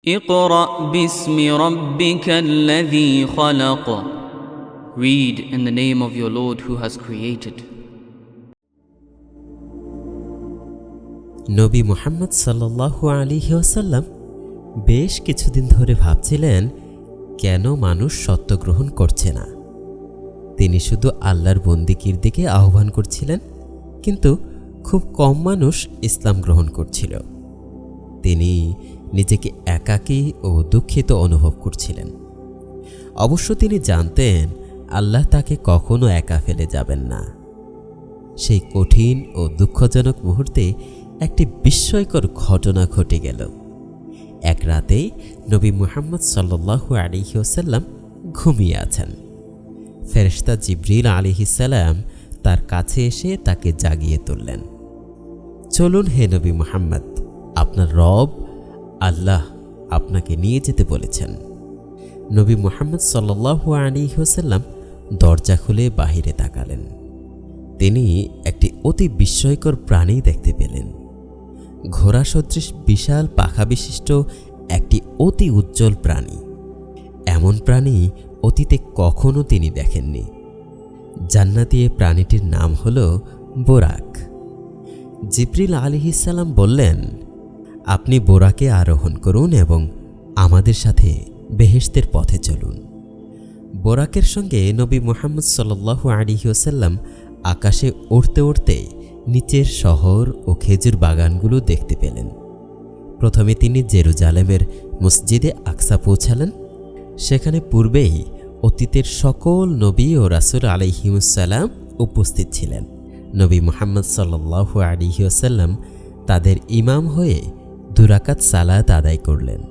اقرأ باسم ربك الذي خلق. Read in the name of your Lord who has created. নবী মুহাম্মদ সাল্লাল্লাহু আলাইহি ওয়াসাল্লাম বেশ কিছুদিন ধরে ভাবছিলেন কেন মানুষ সত্য গ্রহণ করছে না। তিনি শুধু আল্লাহর বন্দিগির দিকে আহ্বান করছিলেন, কিন্তু খুব কম মানুষ ইসলাম গ্রহণ করছিল। তিনি নিজেকে একাকী ও দুঃখিত অনুভব করছিলেন। অবশ্য তিনি জানতেন আল্লাহ তাকে কখনো একা ফেলে যাবেন না। সেই কঠিন ও দুঃখজনক মুহূর্তে একটি বিস্ময়কর ঘটনা ঘটে গেল। এক রাতেই নবী মুহাম্মদ সাল্লাল্লাহু আলাইহি ওয়াসাল্লাম ঘুমিয়ে আছেন। ফেরেশতা জিবরিল আলাইহিস সালাম তার কাছে এসে তাকে জাগিয়ে তুললেন। চলুন হে নবী মুহাম্মদ, আপনার রব আল্লাহ আপনাকে নিয়ে যেতে বলেছেন। নবী মুহাম্মদ সাল্লাল্লাহু আলাইহি ওয়াসাল্লাম দরজা খুলে বাহিরে তাকালেন। তিনি একটি অতি বিস্ময়কর প্রাণী দেখতে পেলেন। ঘোড়া সদৃশ বিশাল পাখা বিশিষ্ট একটি অতি উজ্জ্বল প্রাণী। এমন প্রাণী অতীতে কখনো তিনি দেখেননি। জান্নাতি এ প্রাণীটির নাম হল বোরাক। জিবরিল আলাইহিস সালাম বললেন, আপনি বোরাকে আরোহণ করুন এবং আমাদের সাথে বেহেশতের পথে চলুন। বোরাকের সঙ্গে নবী মুহাম্মদ সাল্লাল্লাহু আলাইহি ওয়াসাল্লাম আকাশে উড়তে উড়তে নিচের শহর ও খেজুর বাগানগুলো দেখতে পেলেন। প্রথমে তিনি জেরুজালেমের মসজিদে আকসা পৌঁছালেন। সেখানে পূর্বেই অতীতের সকল নবী ও রাসূল আলাইহিমুসসালাম উপস্থিত ছিলেন। নবী মুহাম্মদ সাল্লাল্লাহু আলাইহি ওয়াসাল্লাম তাদের ইমাম হয়ে 2 রাকাত সালাত আদায় করলেন।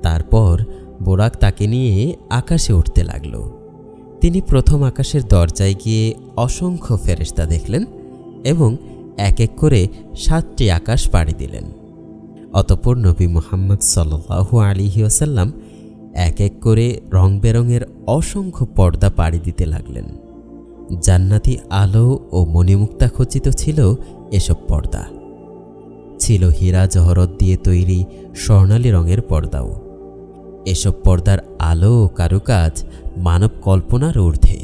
তারপর বোরাক তাকে নিয়ে আকাশে উঠতে লাগল। তিনি প্রথম আকাশের দরজায় গিয়ে অসংখ্য ফেরেশতা দেখলেন এবং এক এক করে 7টি আকাশ পাড়ি দিলেন। অতঃপর নবী মুহাম্মদ সাল্লাল্লাহু আলাইহি ওয়াসাল্লাম এক এক করে রং বেরঙের অসংখ্য পর্দা পাড়ি দিতে লাগলেন। জান্নাতি আলো ও মণিমুক্তা খচিত ছিল এসব পর্দা। ছিল হীরা জহরত দিয়ে তৈরি স্বর্ণালী রঙের পর্দাও। এসব পর্দার আলো ও কারুকাজ মানব কল্পনার ঊর্ধ্বে।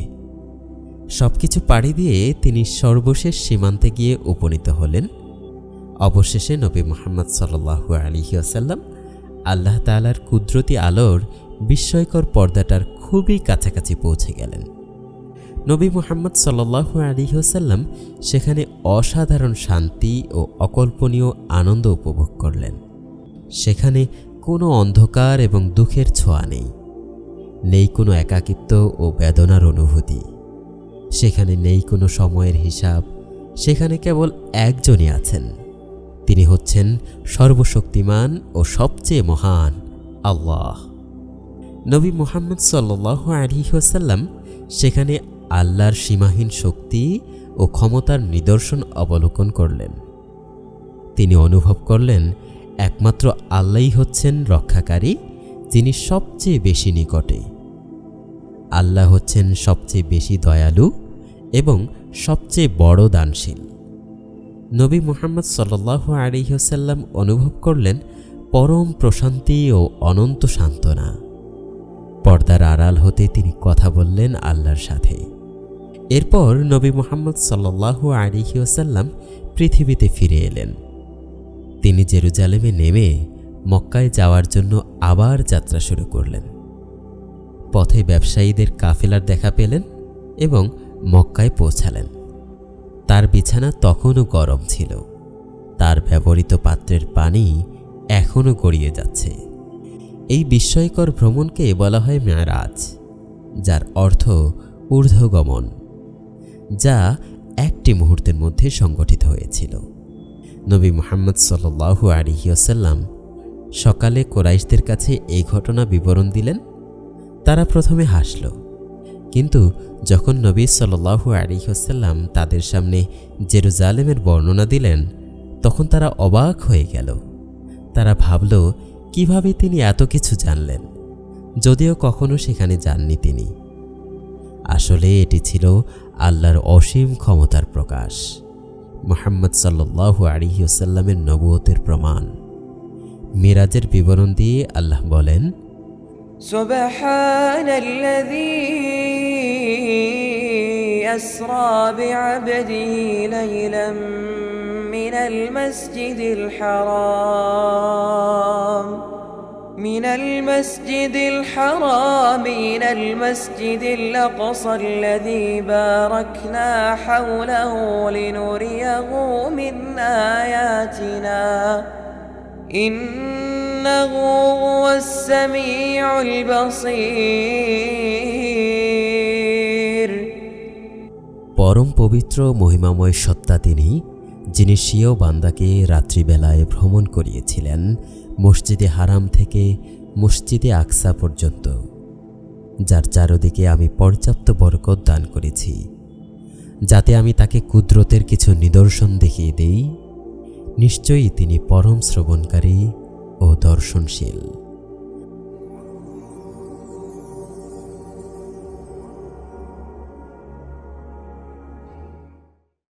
সবকিছু পাড়ি দিয়ে তিনি সর্বশেষ সীমান্তে গিয়ে উপনীত হলেন। অবশেষে নবী মুহাম্মদ সাল্লাল্লাহু আলাইহি ওয়াসাল্লাম আল্লাহ তাআলার কুদরতি আলোর বিস্ময়কর পর্দাটার খুবই কাছাকাছি পৌঁছে গেলেন। নবী মুহাম্মদ সাল্লাল্লাহু আলাইহি ওয়াসাল্লাম সেখানে অসাধারণ শান্তি ও অকল্পনীয় আনন্দ উপভোগ করলেন। সেখানে কোনো অন্ধকার এবং দুঃখের ছোঁয়া নেই। নেই কোনো একাকিত্ব ও বেদনার অনুভূতি। সেখানে নেই কোনো সময়ের হিসাব। সেখানে কেবল একজনই আছেন। তিনি হচ্ছেন সর্বশক্তিমান ও সবচেয়ে মহান আল্লাহ। নবী মুহাম্মদ সাল্লাল্লাহু আলাইহি ওয়াসাল্লাম সেখানে আল্লাহর সীমাহীন শক্তি ও ক্ষমতার নিদর্শন অবলোকন করলেন। তিনি অনুভব করলেন একমাত্র আল্লাহই হচ্ছেন রক্ষাকারী, যিনি সবচেয়ে বেশি নিকটে। আল্লাহ হচ্ছেন সবচেয়ে বেশি দয়ালু এবং সবচেয়ে বড় দানশীল। নবী মুহাম্মদ সাল্লাল্লাহু আলাইহি ওয়াসাল্লাম অনুভব করলেন পরম প্রশান্তি ও অনন্ত সান্ত্বনা। পর্দার আড়াল হতে তিনি কথা বললেন আল্লাহর সাথে। এরপর নবী মুহাম্মদ সাল্লাল্লাহু আলাইহি ওয়াসাল্লাম পৃথিবীতে ফিরে এলেন। তিনি জেরুজালেমে নেমে মক্কায় যাওয়ার জন্য আবার যাত্রা শুরু করলেন। পথে ব্যবসায়ীদের কাফেলার দেখা পেলেন এবং মক্কায় পৌঁছালেন। তার বিছানা তখনও গরম ছিল। তার ব্যবহৃত পাত্রের পানি এখনও গড়িয়ে যাচ্ছে। এই বিস্ময়কর ভ্রমণকে বলা হয় মেরাজ, যার অর্থ ঊর্ধ্বগমন, যা একটি মুহূর্তের মধ্যে সংগঠিত হয়েছিল। নবী মুহাম্মদ সাল্লাল্লাহু আলাইহি ওয়াসাল্লাম সকালে কুরাইশদের কাছে এই ঘটনা বিবরণ দিলেন। তারা প্রথমে হাসল, কিন্তু যখন নবী সাল্লাল্লাহু আলাইহি ওয়াসাল্লাম তাদের সামনে জেরুজালেমের বর্ণনা দিলেন, তখন তারা অবাক হয়ে গেল। তারা ভাবল, কিভাবে তিনি এত কিছু জানলেন, যদিও কখনো সেখানে যাননি তিনি। আসলে এটি ছিল আল্লাহর অসীম ক্ষমতার প্রকাশ, মুহাম্মদ সাল্লাল্লাহু আলাইহি ওয়াসাল্লামের নবুয়তের প্রমাণ। মিরাজের বিবরণ দিয়ে আল্লাহ বলেন, সুবহানাল্লাযী আসরা বি'আবদিহি লাইলাম মিনাল মাসজিদিল হারাম إلى المسجد الأقصى الذي باركنا حوله لنريه من آياتنا إنه هو السميع البصير। পরম পবিত্র মহিমাময় সত্তা তিনি, যিনি স্বীয় বান্দাকে রাত্রিবেলায় ভ্রমণ করিয়েছিলেন মসজিদে হারাম থেকে মসজিদে আকসা পর্যন্ত, যার চারদিকে আমি পর্যাপ্ত বরকত দান করেছি, যাতে আমি তাকে কুদরতের কিছু নিদর্শন দেখিয়ে দেই। নিশ্চয়ই তিনি পরম শ্রবণকারী ও দর্শনশীল।